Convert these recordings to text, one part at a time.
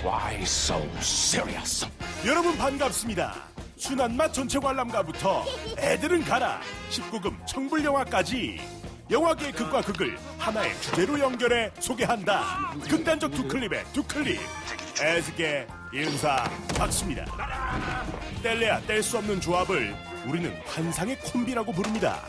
Why so serious? 여러분 반갑습니다. 순한 맛 전체 관람가부터 애들은 가라 19금 청불영화까지 영화계의 극과 극을 하나의 주제로 연결해 소개한다. 극단적 두 클립의 두 클립. 애스게 인사 박수입니다. 뗄래야 뗄 수 없는 조합을 우리는 환상의 콤비라고 부릅니다.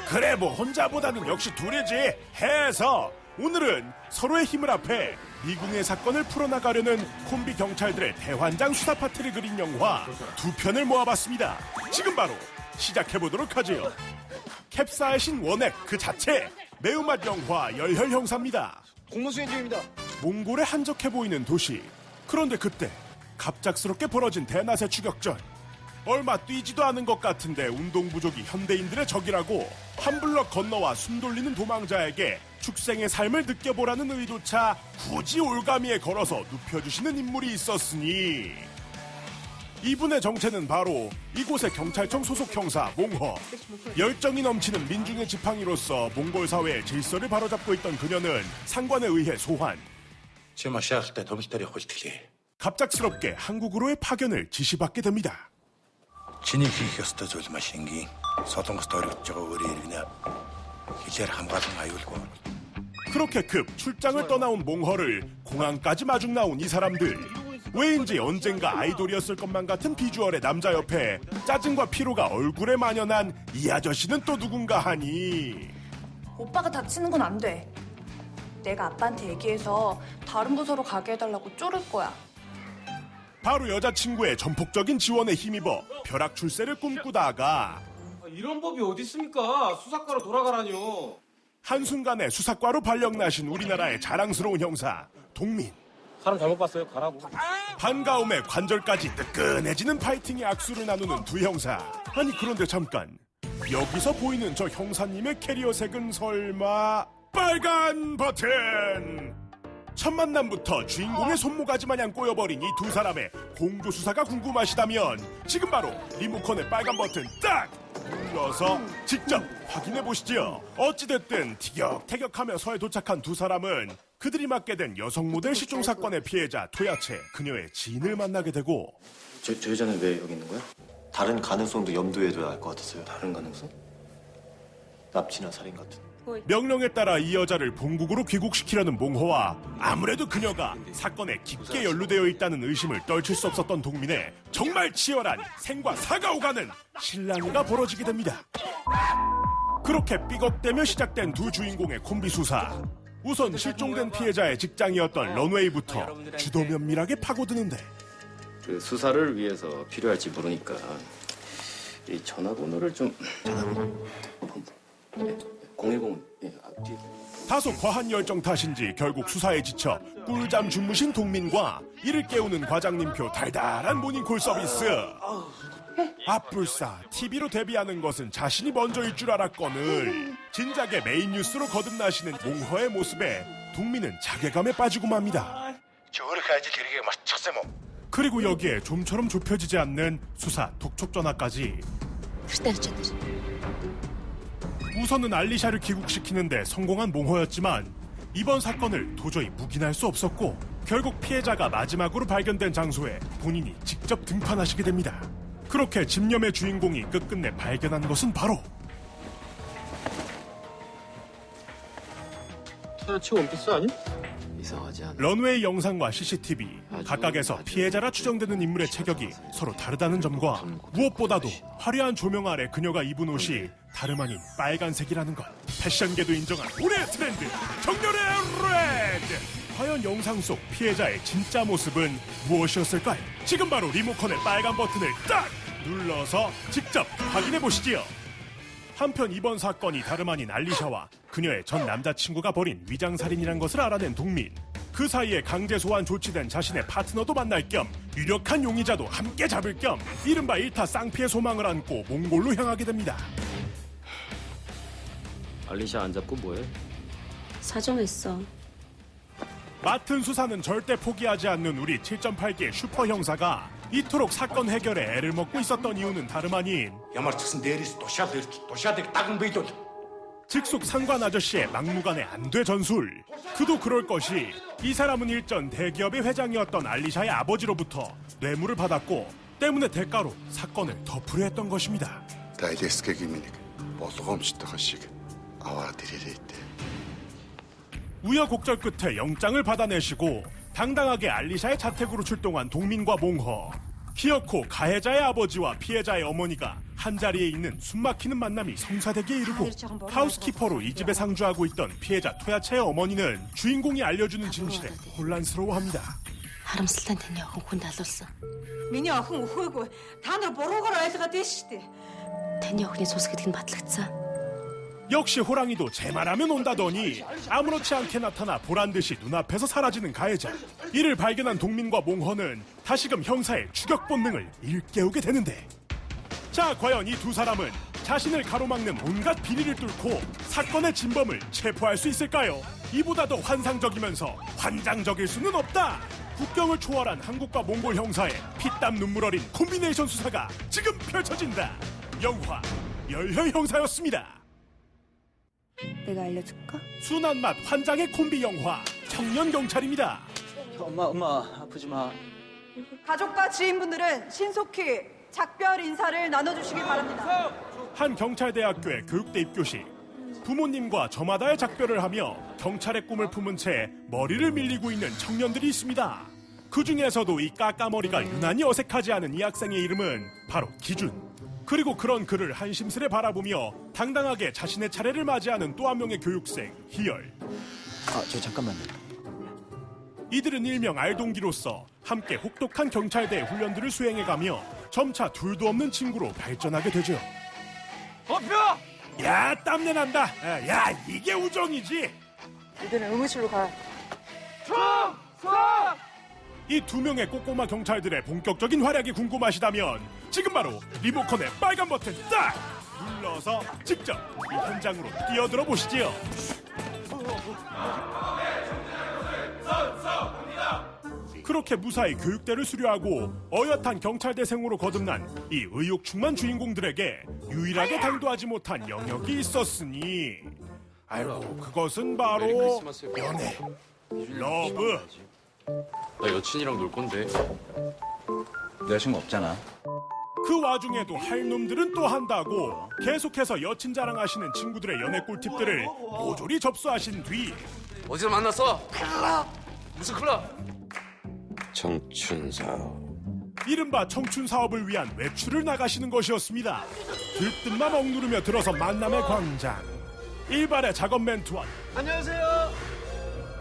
그래 뭐 혼자보다는 역시 둘이지 해서 오늘은 서로의 힘을 합해 미궁의 사건을 풀어나가려는 콤비 경찰들의 대환장 수사 파트를 그린 영화 두 편을 모아봤습니다. 지금 바로 시작해보도록 하죠. 캡사이신 원액 그 자체 매운맛 영화 열혈 형사입니다. 공무수행 중입니다. 몽골에 한적해 보이는 도시. 그런데 그때 갑작스럽게 벌어진 대낮의 추격전. 얼마 뛰지도 않은 것 같은데 운동 부족이 현대인들의 적이라고 한 블럭 건너와 숨 돌리는 도망자에게 축생의 삶을 느껴보라는 의도차 굳이 올가미에 걸어서 눕혀주시는 인물이 있었으니 이분의 정체는 바로 이곳의 경찰청 소속 형사 몽허. 열정이 넘치는 민중의 지팡이로서 몽골 사회의 질서를 바로잡고 있던 그녀는 상관에 의해 소환. 갑작스럽게 한국으로의 파견을 지시받게 됩니다. 그렇게 급 출장을 떠나온 몽허를 공항까지 마중 나온 이 사람들. 왜인지 언젠가 아이돌이었을 것만 같은 비주얼의 남자 옆에 짜증과 피로가 얼굴에 만연한 이 아저씨는 또 누군가 하니. 오빠가 다치는 건 안 돼. 내가 아빠한테 얘기해서 다른 부서로 가게 해달라고 쪼를 거야. 바로 여자친구의 전폭적인 지원에 힘입어 벼락 출세를 꿈꾸다가 이런 법이 어디 있습니까? 수사과로 돌아가라뇨. 한순간에 수사과로 발령나신 우리나라의 자랑스러운 형사 동민. 사람 잘못 봤어요. 가라고. 반가움에 관절까지 뜨끈해지는 파이팅의 악수를 나누는 두 형사. 아니 그런데 잠깐, 여기서 보이는 저 형사님의 캐리어색은 설마 빨간 버튼. 첫 만남부터 주인공의 손모가지 마냥 꼬여버린 이 두 사람의 공조 수사가 궁금하시다면 지금 바로 리모컨의 빨간 버튼 딱 눌러서 직접 확인해 보시죠. 어찌됐든 티격태격하며 서에 도착한 두 사람은 그들이 맡게 된 여성 모델 실종 사건의 피해자 토야체 그녀의 지인을 만나게 되고. 저 여자는 왜 여기 있는 거야? 다른 가능성도 염두에 둬야 할 것 같았어요. 다른 가능성? 납치나 살인 같은. 명령에 따라 이 여자를 본국으로 귀국시키려는 몽호와 아무래도 그녀가 사건에 깊게 연루되어 있다는 의심을 떨칠 수 없었던 동민의 정말 치열한 생과 사가 오가는 실랑이가 벌어지게 됩니다. 그렇게 삐걱대며 시작된 두 주인공의 콤비 수사. 우선 실종된 피해자의 직장이었던 런웨이부터 주도 면밀하게 파고드는데, 그 수사를 위해서 필요할지 모르니까 이 전화번호를 좀. 전화번호? 010. 예, 뒤에. 다소 과한 열정 탓인지 결국 수사에 지쳐 꿀잠 주무신 동민과 이를 깨우는 과장님표 달달한 모닝콜 서비스. 아뿔싸 TV로 데뷔하는 것은 자신이 먼저일 줄 알았거늘 진작에 메인 뉴스로 거듭나시는 몽허의 모습에 동민은 자괴감에 빠지고 맙니다. 그리고 여기에 좀처럼 좁혀지지 않는 수사 독촉 전화까지. 우선은 알리샤를 귀국시키는데 성공한 몽허였지만 이번 사건을 도저히 묵인할 수 없었고 결국 피해자가 마지막으로 발견된 장소에 본인이 직접 등판하시게 됩니다. 그렇게 집념의 주인공이 끝끝내 발견한 것은 바로 토야치 원피스 아니? 이상하지 않아? 런웨이 영상과 CCTV 각각에서 피해자라 추정되는 인물의 체격이 서로 다르다는 점과 무엇보다도 화려한 조명 아래 그녀가 입은 옷이 다름 아닌 빨간색이라는 것. 패션계도 인정한 올해의 트렌드 정렬의 레드. 과연 영상 속 피해자의 진짜 모습은 무엇이었을까요? 지금 바로 리모컨의 빨간 버튼을 딱 눌러서 직접 확인해 보시지요. 한편 이번 사건이 다름 아닌 알리샤와 그녀의 전 남자친구가 벌인 위장살인이란 것을 알아낸 동민. 그 사이에 강제 소환 조치된 자신의 파트너도 만날 겸 유력한 용의자도 함께 잡을 겸 이른바 일타 쌍피의 소망을 안고 몽골로 향하게 됩니다. 알리샤 안 잡고 뭐해? 사정했어. 맡은 수사는 절대 포기하지 않는 우리 7.8기의 슈퍼 형사가 이토록 사건 해결에 애를 먹고 있었던 이유는 다름 아닌 즉속 상관 아저씨의 막무가내 안돼 전술. 그도 그럴 것이 이 사람은 일전 대기업의 회장이었던 알리샤의 아버지로부터 뇌물을 받았고 때문에 대가로 사건을 덮으려 했던 것입니다. Дайлэсгэгийн болгоомжтойгоо шиг аваад ирээрэй дээ. 우여곡절 끝에 영장을 받아내시고 당당하게 알리샤의 자택으로 출동한 동민과 몽허. 기어코 가해자의 아버지와 피해자의 어머니가 한자리에 있는 숨막히는 만남이 성사되기에 이르고 하우스키퍼로 이 집에 상주하고 있던 피해자 토야차의 어머니는 주인공이 알려주는 진실에 혼란스러워합니다. 하рамсалтай таны охин хүнд алуулсан. Миний охин өхөөгүй. Та нар буруугаар ойлгоод байна шүү дээ. Таны охины цус гэдэг нь батлагдсан. 역시 호랑이도 제 말하면 온다더니 아무렇지 않게 나타나 보란듯이 눈앞에서 사라지는 가해자. 이를 발견한 동민과 몽허는 다시금 형사의 추격 본능을 일깨우게 되는데, 자, 과연 이 두 사람은 자신을 가로막는 온갖 비리를 뚫고 사건의 진범을 체포할 수 있을까요? 이보다 더 환상적이면서 환장적일 수는 없다. 국경을 초월한 한국과 몽골 형사의 피땀 눈물 어린 콤비네이션 수사가 지금 펼쳐진다. 영화 열혈 형사였습니다. 내가 알려줄까? 순한 맛 환장의 콤비 영화 청년 경찰입니다. 엄마 아프지 마. 가족과 지인분들은 신속히 작별 인사를 나눠주시기 바랍니다. 한 경찰대학교의 교육대 입교식. 부모님과 저마다의 작별을 하며 경찰의 꿈을 품은 채 머리를 밀리고 있는 청년들이 있습니다. 그 중에서도 이 까까머리가 유난히 어색하지 않은 이 학생의 이름은 바로 기준. 그리고 그런 그를 한심스레 바라보며 당당하게 자신의 차례를 맞이하는 또 한 명의 교육생 희열. 저 잠깐만요. 이들은 일명 알동기로서 함께 혹독한 경찰대 훈련들을 수행해가며 점차 둘도 없는 친구로 발전하게 되죠. 어표! 야, 땀내 난다. 야, 이게 우정이지. 이들은 의무실로 가. 이 두 명의 꼬꼬마 경찰들의 본격적인 활약이 궁금하시다면 지금 바로 리모컨의 빨간 버튼 딱 눌러서 직접 이 현장으로 뛰어들어 보시지요. 그렇게 무사히 교육대를 수료하고 어엿한 경찰대생으로 거듭난 이 의욕 충만 주인공들에게 유일하게 당도하지 못한 영역이 있었으니, 아이고, 그것은 바로 연애, 러브. 나 여친이랑 놀 건데. 여자친구 없잖아. 그 와중에도 할 놈들은 또 한다고 계속해서 여친 자랑하시는 친구들의 연애 꿀팁들을 모조리 접수하신 뒤 어디서 만났어? 클럽! 무슨 클럽? 청춘사업. 이른바 청춘 사업을 위한 외출을 나가시는 것이었습니다. 들뜬만 억누르며 들어서 만남의 광장. 일발의 작업 멘트와 안녕하세요.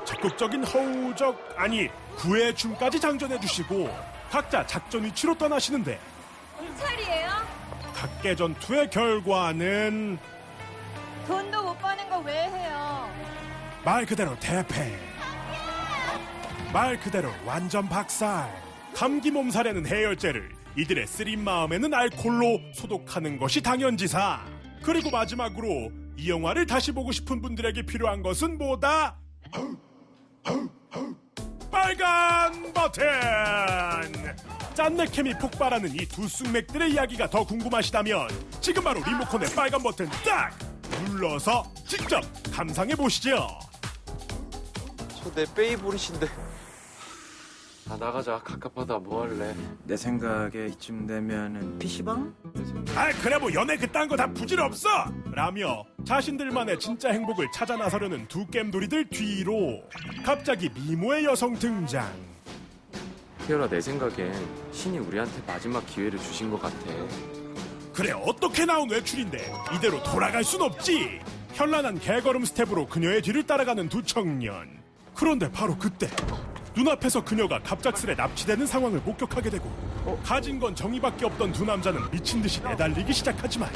적극적인 허우적, 아니 구애 춤까지 장전해 주시고 각자 작전 위치로 떠나시는데, 경찰이에요? 각계 전투의 결과는 돈도 못 버는 거 왜 해요? 말 그대로 대패, 말 그대로 완전 박살. 감기 몸살에는 해열제를, 이들의 쓰린 마음에는 알코올로 소독하는 것이 당연지사. 그리고 마지막으로 이 영화를 다시 보고 싶은 분들에게 필요한 것은 뭐다? 빨간 버튼! 짠내캠이 폭발하는 이 두 쑥맥들의 이야기가 더 궁금하시다면 지금 바로 리모컨의 빨간 버튼 딱 눌러서 직접 감상해보시죠. 저 내 페이보릿인데. 나가자. 갑갑하다. 뭐 할래? 내 생각에 이쯤 되면은 PC방? 아, 그래 뭐 연애 그딴 거 다 부질없어! 라며 자신들만의 진짜 행복을 찾아 나서려는 두 겜돌이들 뒤로 갑자기 미모의 여성 등장. 희열아, 내 생각엔 신이 우리한테 마지막 기회를 주신 것 같아. 그래, 어떻게 나온 외출인데 이대로 돌아갈 순 없지. 현란한 개걸음 스텝으로 그녀의 뒤를 따라가는 두 청년. 그런데 바로 그때 눈앞에서 그녀가 갑작스레 납치되는 상황을 목격하게 되고 가진 건 정의밖에 없던 두 남자는 미친 듯이 내달리기 시작하지만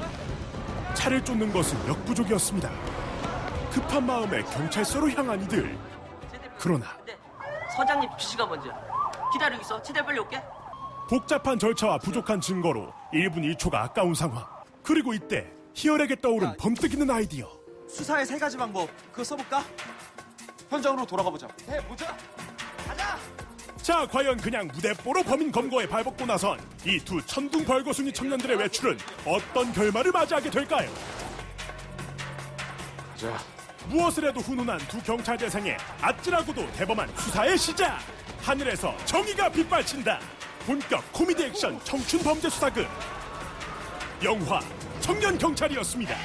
차를 쫓는 것은 역부족이었습니다. 급한 마음에 경찰서로 향한 이들. 그러나 서장님 지시가 먼저야. 기다리고 있어. 최대 빨리 올게. 복잡한 절차와 부족한 증거로 1분 1초가 아까운 상황. 그리고 이때 희열에게 떠오른 번뜩이는 아이디어. 수사의 세 가지 방법. 그거 써볼까? 현장으로 돌아가 보자. 보자. 자, 과연 그냥 무대뽀로 범인 검거에 발벗고 나선 이 두 천둥 벌거숭이 청년들의 외출은 어떤 결말을 맞이하게 될까요? 가자. 무엇을 해도 훈훈한 두 경찰 재상의 아찔하고도 대범한 수사의 시작. 하늘에서 정의가 빗발친다. 본격 코미디 액션 청춘 범죄 수사극 영화 청년 경찰이었습니다.